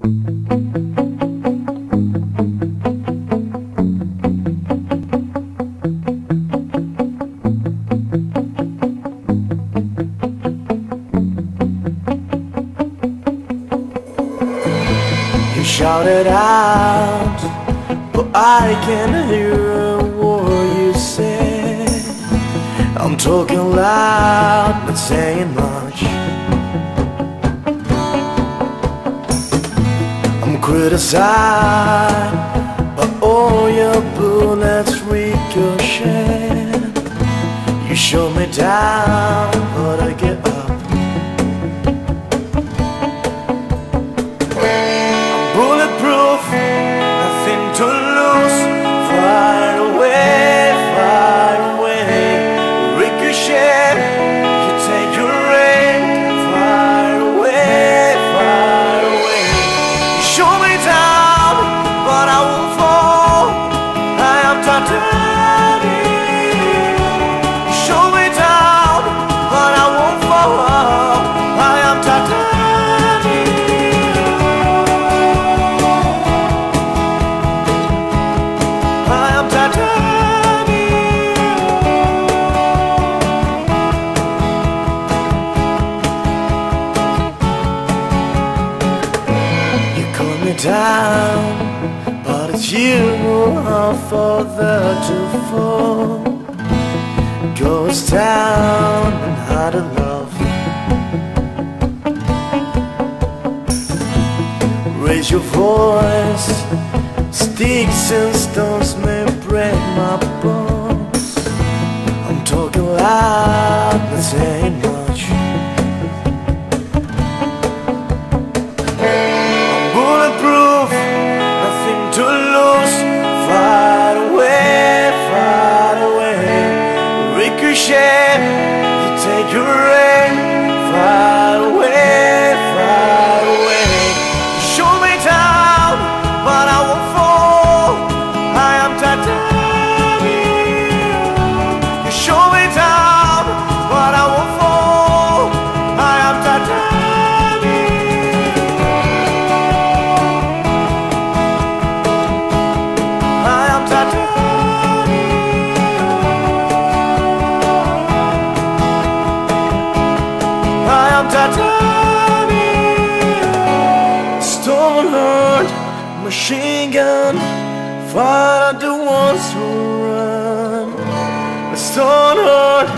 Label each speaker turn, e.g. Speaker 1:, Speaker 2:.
Speaker 1: You shouted out, but I can't hear a word you say. I'm talking loud, not saying much. I'm criticized, but all your bullets ricochet. You shut me down, but I get up. Bulletproof, nothing to lose. Far away, far away. Ricochet, you take your aim. Far away, far away. You show me down, but I won't fall. I am titanium. You show me down, but I won't fall. I am titanium. Down, but it's you who are further to fall. Goes down and hard to love. Raise your voice. Sticks and stones may break my bones. I'm talking loud, not saying much. To lose, far away, ricochet, you take your aim, far away, show me down, but I won't fall, I am titanium, you show me down, but I won't fall, I am titanium. Stone heart, machine gun, fire at the ones who run. Stone heart.